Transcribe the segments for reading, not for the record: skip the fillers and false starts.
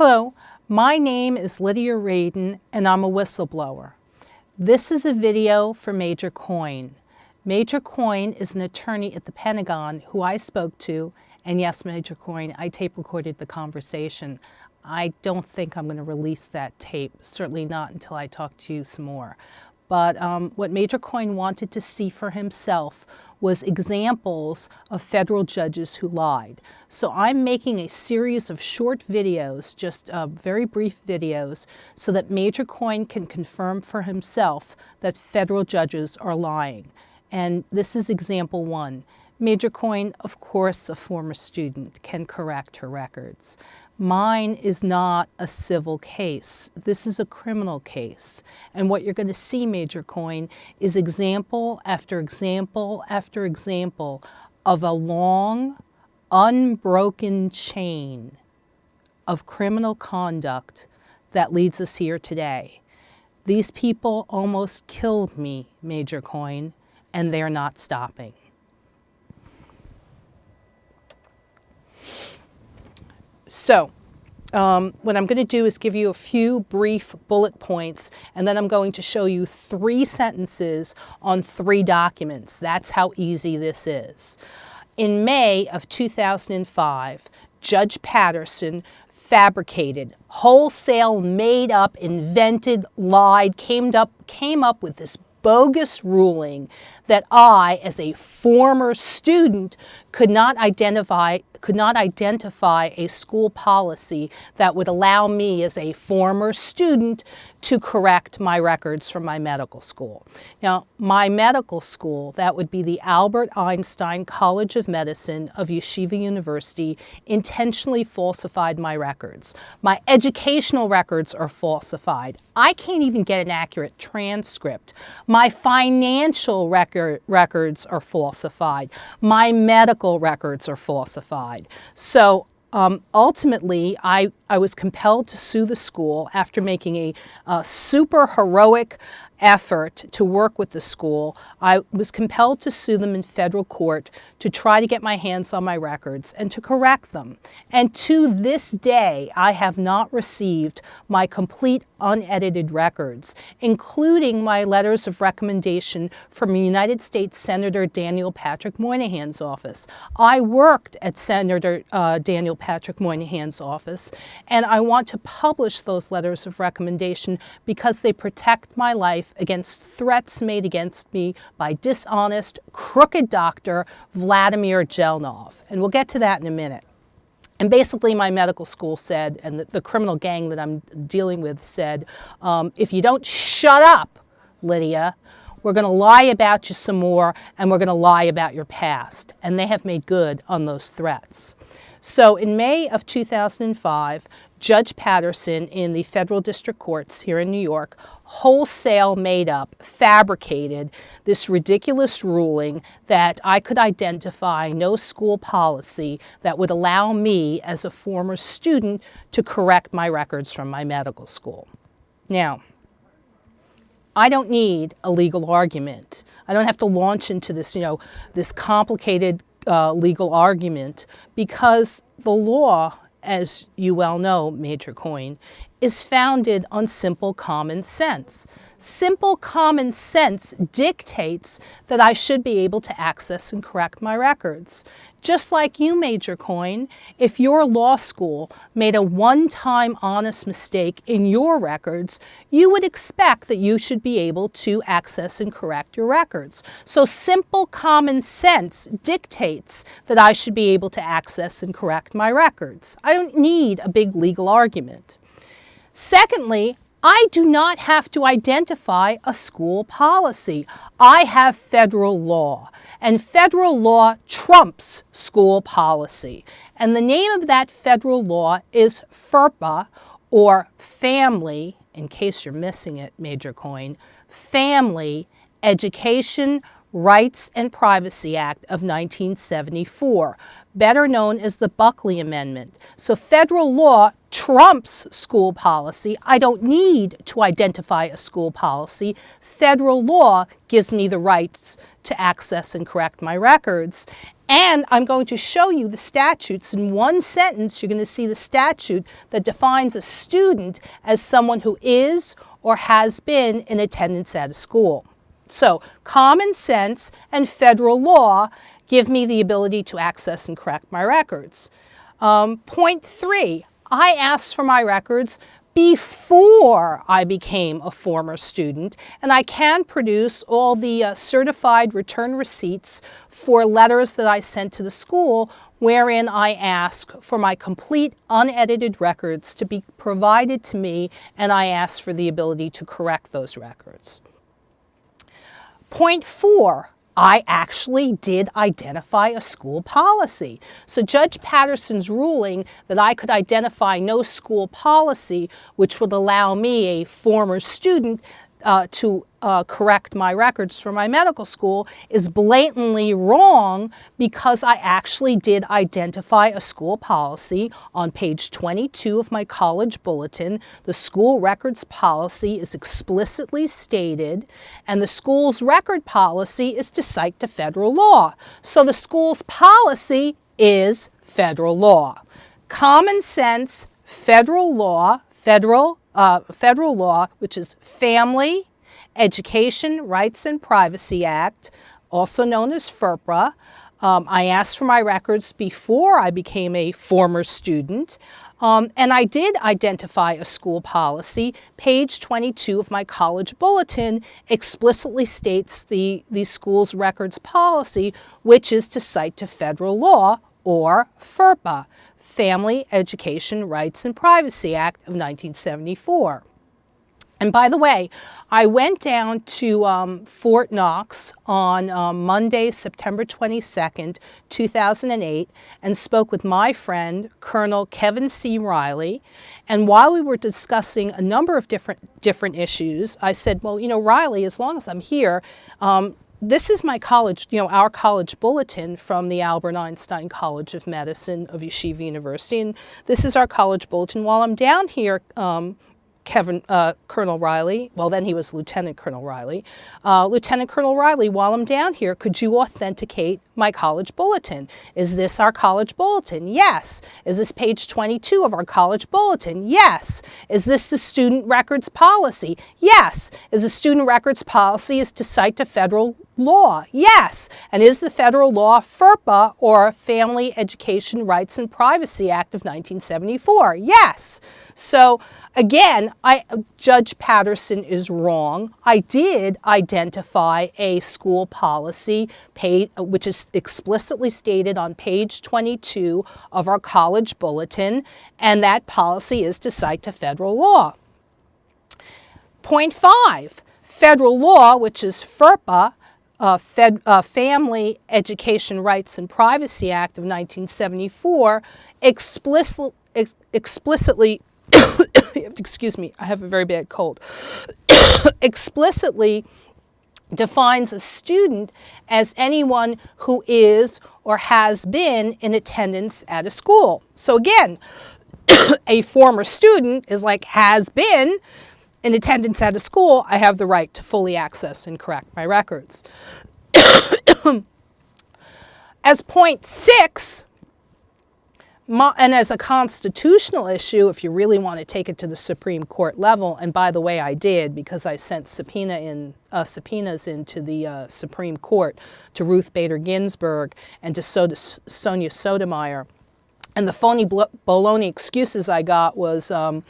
Hello, my name is Lidya Radin and I'm a whistleblower. This is a video for Major Coyne. Major Coyne is an attorney at the Pentagon who I spoke to, and yes, Major Coyne, I tape recorded the conversation. I don't think I'm going to release that tape, certainly not until I talk to you some more. But what Major Coyne wanted to see for himself was examples of federal judges who lied. So I'm making a series of short videos, just very brief videos, so that Major Coyne can confirm for himself that federal judges are lying. And this is example one. Major Coyne, of course, a former student, can correct her records. Mine is not a civil case. This is a criminal case. And what you're going to see, Major Coyne, is example after example after example of a long, unbroken chain of criminal conduct that leads us here today. These people almost killed me, Major Coyne, and they're not stopping. So, what I'm going to do is give you a few brief bullet points, and then I'm going to show you 3 sentences on 3 documents. That's how easy this is. In May of 2005, Judge Patterson fabricated, wholesale, made up, invented, lied, came up with this bogus ruling that I, as a former student, could not identify a school policy that would allow me, as a former student, to correct my records from my medical school. Now, my medical school, that would be the Albert Einstein College of Medicine of Yeshiva University, intentionally falsified my records. My educational records are falsified. I can't even get an accurate transcript. My financial records are falsified. My medical records are falsified. So ultimately, I was compelled to sue the school after making a super heroic effort to work with the school. I was compelled to sue them in federal court to try to get my hands on my records and to correct them. And to this day, I have not received my complete unedited records, including my letters of recommendation from United States Senator Daniel Patrick Moynihan's office. I worked at Senator Daniel Patrick Moynihan's office, and I want to publish those letters of recommendation because they protect my life against threats made against me by dishonest, crooked doctor Vladimir Jelnov. And we'll get to that in a minute. And basically my medical school said, and the criminal gang that I'm dealing with said, if you don't shut up, Lydia, we're going to lie about you some more, and we're going to lie about your past. And they have made good on those threats. So in May of 2005, Judge Patterson in the federal district courts here in New York wholesale made up, fabricated this ridiculous ruling that I could identify no school policy that would allow me as a former student to correct my records from my medical school. Now, I don't need a legal argument. I don't have to launch into this, this complicated legal argument, because the law, as you well know, Major Coyne, is founded on simple common sense. Simple common sense dictates that I should be able to access and correct my records. Just like you, Major Coyne, if your law school made a one-time honest mistake in your records, you would expect that you should be able to access and correct your records. So simple common sense dictates that I should be able to access and correct my records. I don't need a big legal argument. Secondly, I do not have to identify a school policy. I have federal law, and federal law trumps school policy. And the name of that federal law is FERPA, or Family, in case you're missing it, Major Coyne, Family Education Rights and Privacy Act of 1974, better known as the Buckley Amendment. So federal law trumps school policy. I don't need to identify a school policy. Federal law gives me the rights to access and correct my records. And I'm going to show you the statutes. In one sentence, you're going to see the statute that defines a student as someone who is or has been in attendance at a school. So common sense and federal law give me the ability to access and correct my records. Point 3, I asked for my records before I became a former student, and I can produce all the certified return receipts for letters that I sent to the school wherein I ask for my complete unedited records to be provided to me, and I ask for the ability to correct those records. Point 4, I actually did identify a school policy. So Judge Patterson's ruling that I could identify no school policy, which would allow me, a former student, to correct my records for my medical school, is blatantly wrong, because I actually did identify a school policy on page 22 of my college bulletin. The school records policy is explicitly stated, and the school's record policy is to cite to federal law. So the school's policy is federal law. Common sense, federal law, federal law, which is Family, Education, Rights and Privacy Act, also known as FERPA. I asked for my records before I became a former student, and I did identify a school policy. Page 22 of my college bulletin explicitly states the school's records policy, which is to cite to federal law, or FERPA, Family, Education, Rights and Privacy Act of 1974. And by the way, I went down to Fort Knox on Monday, September 22nd, 2008, and spoke with my friend, Colonel Kevin C. Riley. And while we were discussing a number of different issues, I said, well, you know, Riley, as long as I'm here, this is my college, our college bulletin from the Albert Einstein College of Medicine of Yeshiva University, and this is our college bulletin. While I'm down here, Colonel Riley, well then he was Lieutenant Colonel Riley, Lieutenant Colonel Riley, while I'm down here, could you authenticate my college bulletin? Is this our college bulletin? Yes. Is this page 22 of our college bulletin? Yes. Is this the student records policy? Yes. Is the student records policy is to cite to federal law? Yes. And is the federal law FERPA, or Family, Education, Rights and Privacy Act of 1974? Yes. So again, Judge Patterson is wrong. I did identify a school policy, which is explicitly stated on page 22 of our college bulletin, and that policy is to cite to federal law. Point 5, federal law, which is FERPA, Family, Education, Rights and Privacy Act of 1974, explicitly excuse me, I have a very bad cold, explicitly defines a student as anyone who is or has been in attendance at a school. So again, a former student is like has been in attendance at a school. I have the right to fully access and correct my records. As point 6, and as a constitutional issue, if you really want to take it to the Supreme Court level, and by the way, I did, because I sent subpoenas into the Supreme Court to Ruth Bader Ginsburg and to Sonia Sotomayor. And the phony baloney excuses I got was, oh,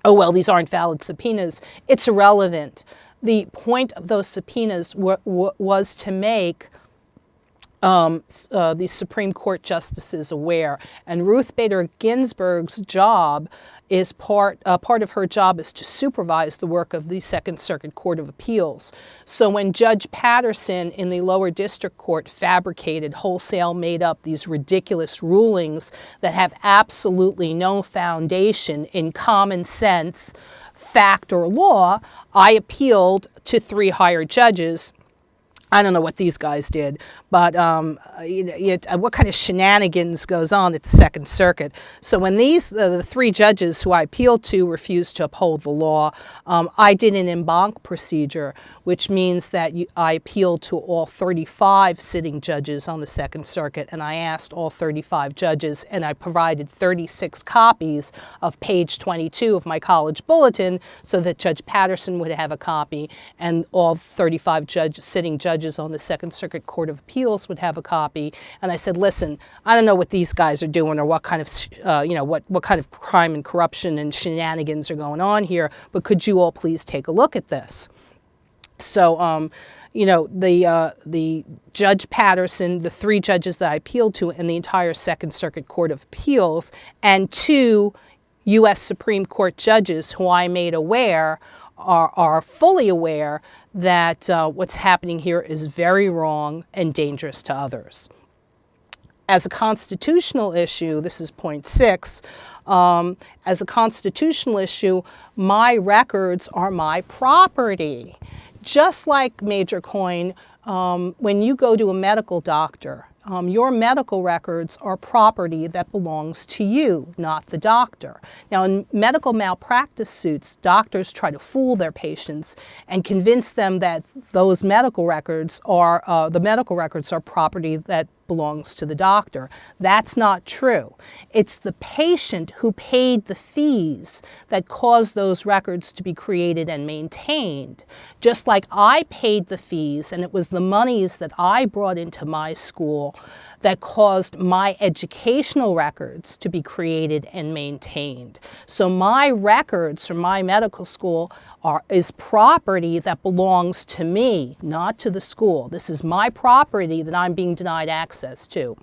well, these aren't valid subpoenas. It's irrelevant. The point of those subpoenas was to make the Supreme Court justices aware, and Ruth Bader Ginsburg's job is part of her job is to supervise the work of the Second Circuit Court of Appeals. So when Judge Patterson in the lower district court fabricated, wholesale made up these ridiculous rulings that have absolutely no foundation in common sense, fact, or law, I appealed to 3 higher judges. I don't know what these guys did, but what kind of shenanigans goes on at the Second Circuit. So when the three judges who I appealed to refused to uphold the law, I did an en banc procedure, which means that I appealed to all 35 sitting judges on the Second Circuit, and I asked all 35 judges, and I provided 36 copies of page 22 of my college bulletin so that Judge Patterson would have a copy, and all 35 sitting judges on the Second Circuit Court of Appeals would have a copy. And I said, listen, I don't know what these guys are doing or what kind of, what kind of crime and corruption and shenanigans are going on here, but could you all please take a look at this? So, the Judge Patterson, the three judges that I appealed to, and the entire Second Circuit Court of Appeals, and two U.S. Supreme Court judges who I made aware are fully aware that what's happening here is very wrong and dangerous to others. As a constitutional issue, this is point 6, as a constitutional issue, my records are my property. Just like Major Coyne, when you go to a medical doctor, your medical records are property that belongs to you, not the doctor. Now, in medical malpractice suits, doctors try to fool their patients and convince them that those medical records are property that belongs to the doctor. That's not true. It's the patient who paid the fees that caused those records to be created and maintained. Just like I paid the fees, and it was the monies that I brought into my school that caused my educational records to be created and maintained. So my records from my medical school is property that belongs to me, not to the school. This is my property that I'm being denied access to.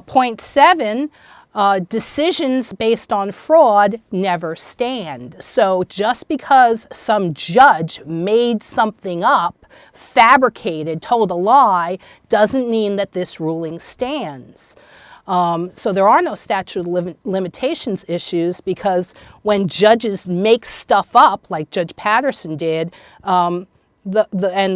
Point 7, decisions based on fraud never stand. So just because some judge made something up, fabricated, told a lie, doesn't mean that this ruling stands. So there are no statute of limitations issues, because when judges make stuff up, like Judge Patterson did, and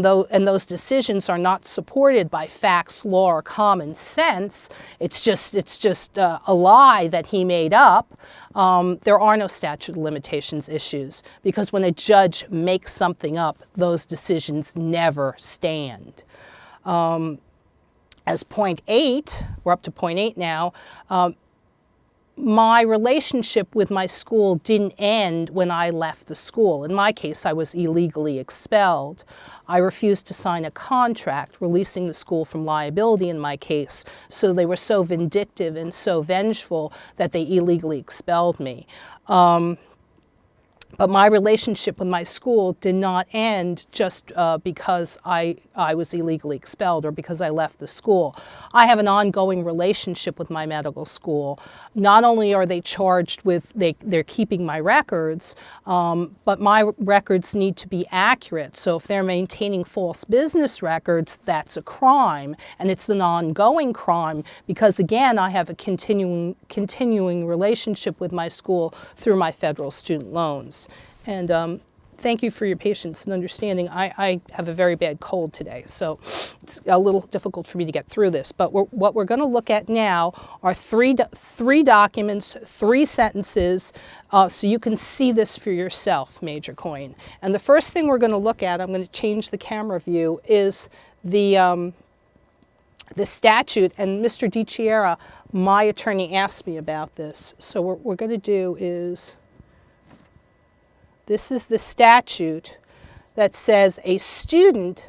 those decisions are not supported by facts, law, or common sense. It's just a lie that he made up. There are no statute of limitations issues, because when a judge makes something up, those decisions never stand. As point 8, we're up to point 8 now. My relationship with my school didn't end when I left the school. In my case, I was illegally expelled. I refused to sign a contract releasing the school from liability in my case, so they were so vindictive and so vengeful that they illegally expelled me. But my relationship with my school did not end just because I was illegally expelled or because I left the school. I have an ongoing relationship with my medical school. Not only are they charged with, they're keeping my records, but my records need to be accurate. So if they're maintaining false business records, that's a crime. And it's an ongoing crime because, again, I have a continuing relationship with my school through my federal student loans. And thank you for your patience and understanding. I have a very bad cold today, so it's a little difficult for me to get through this. But what we're going to look at now are three documents, 3 sentences, so you can see this for yourself, Major Coyne. And the first thing we're going to look at, I'm going to change the camera view, is the statute. And Mr. DiChiera, my attorney, asked me about this. So what we're going to do is, this is the statute that says a student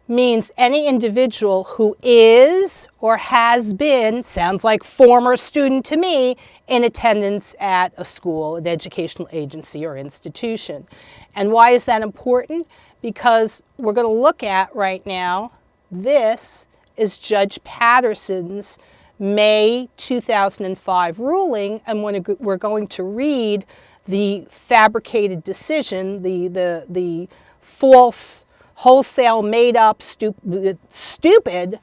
means any individual who is or has been, sounds like former student to me, in attendance at a school, an educational agency, or institution. And why is that important? Because we're going to look at right now, this is Judge Patterson's May 2005 ruling, and we're going to read the fabricated decision, the false, wholesale, made-up, stupid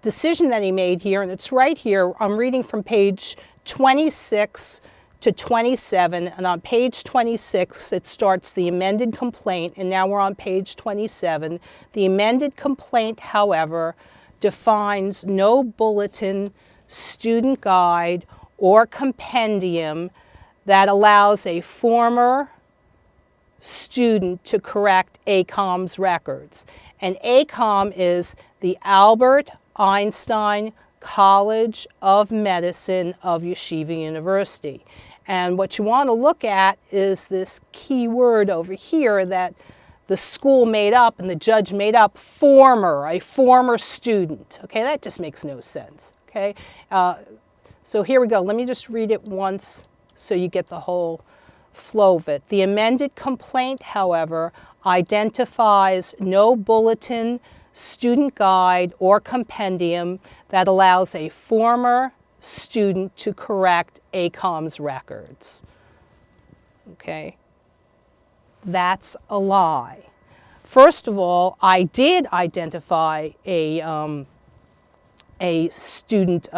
decision that he made here, and it's right here. I'm reading from page 26 to 27, and on page 26 it starts the amended complaint, and now we're on page 27. The amended complaint, however, defines no bulletin, student guide, or compendium that allows a former student to correct ACOM's records. And ACOM is the Albert Einstein College of Medicine of Yeshiva University. And what you want to look at is this key word over here that the school made up and the judge made up, former, a former student. Okay, that just makes no sense. Okay, so here we go. Let me just read it once so you get the whole flow of it. The amended complaint, however, identifies no bulletin, student guide, or compendium that allows a former student to correct ACOM's records. Okay, that's a lie. First of all, I did identify a student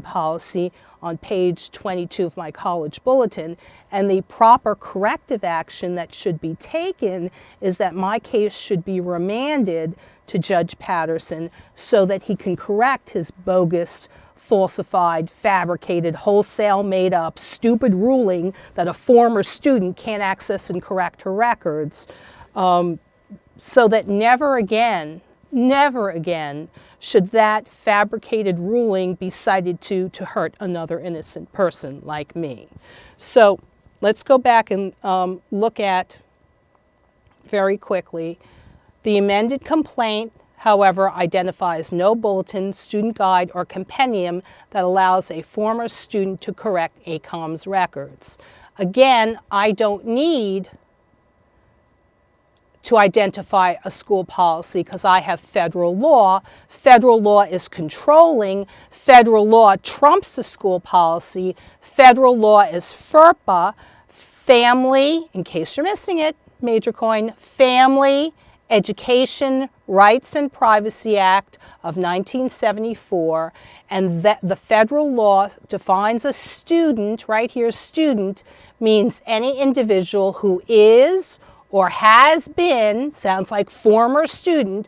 policy on page 22 of my college bulletin, and the proper corrective action that should be taken is that my case should be remanded to Judge Patterson so that he can correct his bogus, falsified, fabricated, wholesale made up, stupid ruling that a former student can't access and correct her records, so that never again should that fabricated ruling be cited to hurt another innocent person like me. So let's go back and look at, very quickly, the amended complaint, however, identifies no bulletin, student guide, or compendium that allows a former student to correct ACOM's records. Again, I don't need to identify a school policy because I have federal law. Federal law is controlling. Federal law trumps the school policy. Federal law is FERPA, Family, in case you're missing it, Major Coyne, Family, Education, Rights and Privacy Act of 1974, and that the federal law defines a student, right here, student, means any individual who is or has been, sounds like former student,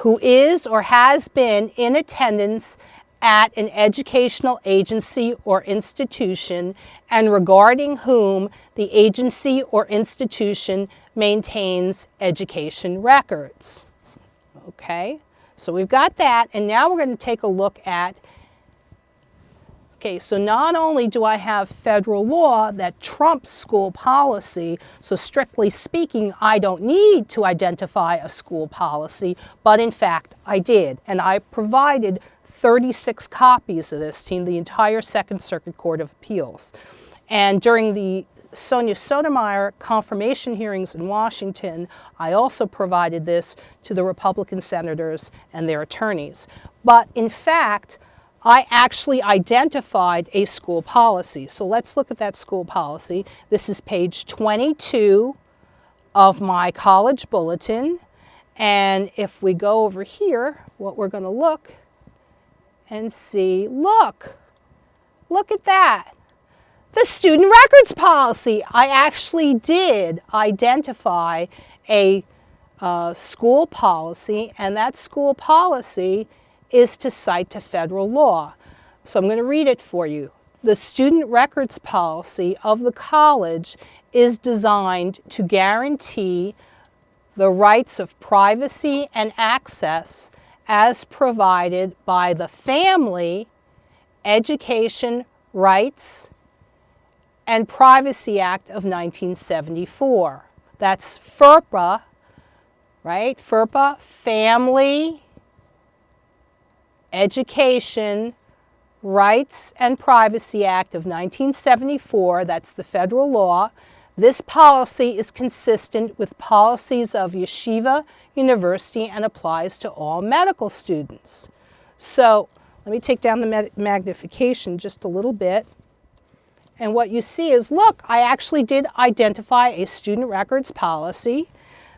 who is or has been in attendance at an educational agency or institution and regarding whom the agency or institution maintains education records. Okay, so we've got that, and now we're going to take a look at, okay, so not only do I have federal law that trumps school policy, so strictly speaking, I don't need to identify a school policy, but in fact, I did. And I provided 36 copies of this to the entire Second Circuit Court of Appeals. And during the Sonia Sotomayor confirmation hearings in Washington, I also provided this to the Republican senators and their attorneys. But in fact, I actually identified a school policy. So let's look at that school policy. This is page 22 of my college bulletin. And if we go over here, what we're going to look and see, look at that. The student records policy. I actually did identify a school policy, and that school policy is to cite to federal law. So I'm going to read it for you. The student records policy of the college is designed to guarantee the rights of privacy and access as provided by the Family, Education, Rights, and Privacy Act of 1974. That's FERPA, right? FERPA, Family, Education, Rights and Privacy Act of 1974, that's the federal law. This policy is consistent with policies of Yeshiva University and applies to all medical students. So let me take down the magnification just a little bit. And what you see is, look, I actually did identify a student records policy.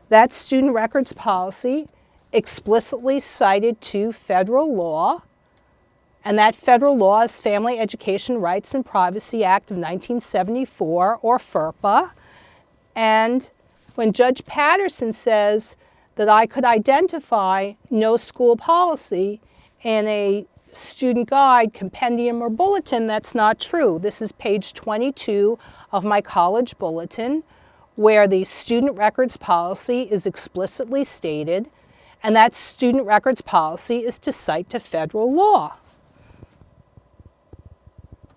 That student records policy explicitly cited to federal law, And that federal law is Family Education Rights and Privacy Act of 1974, or FERPA. And when Judge Patterson says that I could identify no school policy in a student guide, compendium, or bulletin, that's not true. This is page 22 of my college bulletin, where the student records policy is explicitly stated, and that student records policy is to cite to federal law.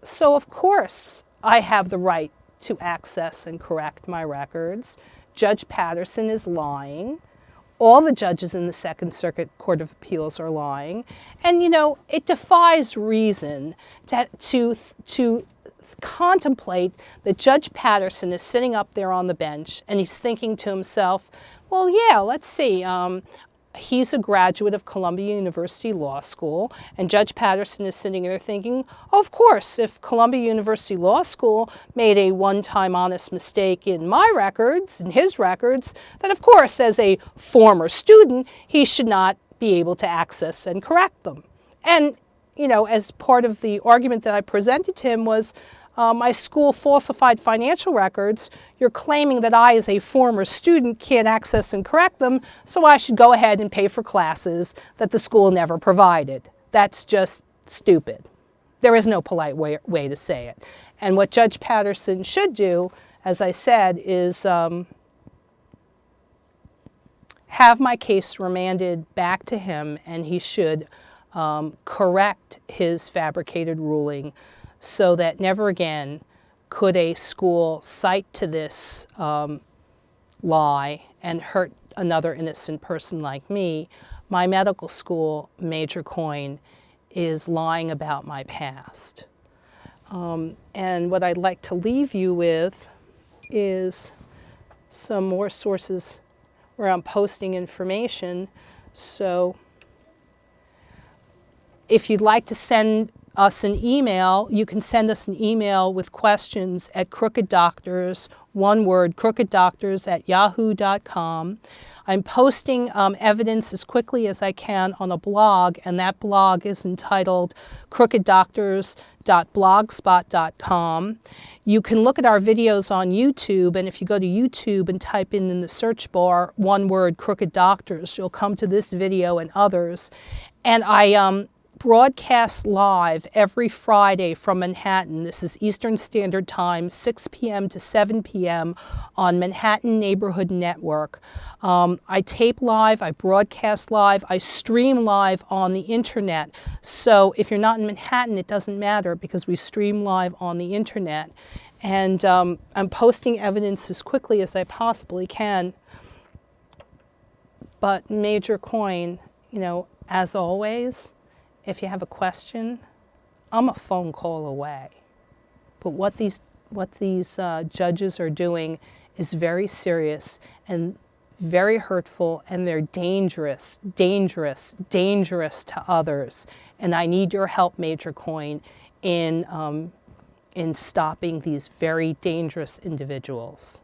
So of course I have the right to access and correct my records. Judge Patterson is lying. All the judges in the Second Circuit Court of Appeals are lying. And, you know, it defies reason to contemplate that Judge Patterson is sitting up there on the bench and he's thinking to himself, well, yeah, let's see. He's a graduate of Columbia University Law School, and Judge Patterson is sitting there thinking, oh, of course, if Columbia University Law School made a one-time honest mistake in my records, in his records, then of course, as a former student, he should not be able to access and correct them. And, you know, as part of the argument that I presented to him was, my school falsified financial records. You're claiming that I, as a former student, can't access and correct them, so I should go ahead and pay for classes that the school never provided. That's just stupid. There is no polite way to say it. And what Judge Patterson should do, as I said, is have my case remanded back to him, and he should correct his fabricated ruling so that never again could a school cite to this lie and hurt another innocent person like me. My medical school, Major Coyne, is lying about my past. And what I'd like to leave you with is some more sources where I'm posting information. So if you'd like to send us an email, you can send us an email with questions at CrookedDoctors, one word, CrookedDoctors@yahoo.com. I'm posting evidence as quickly as I can on a blog, and that blog is entitled CrookedDoctors.blogspot.com. You can look at our videos on YouTube, and if you go to YouTube and type in the search bar, one word, Crooked Doctors, you'll come to this video and others. And I broadcast live every Friday from Manhattan. This is Eastern Standard Time, 6 p.m. to 7 p.m. on Manhattan Neighborhood Network. I tape live, I broadcast live, I stream live on the internet. So if you're not in Manhattan, it doesn't matter because we stream live on the internet. And I'm posting evidence as quickly as I possibly can. But Major Coyne, you know, as always, if you have a question, I'm a phone call away. But what these judges are doing is very serious and very hurtful, and they're dangerous, dangerous, dangerous to others. And I need your help, Major Coyne, in stopping these very dangerous individuals.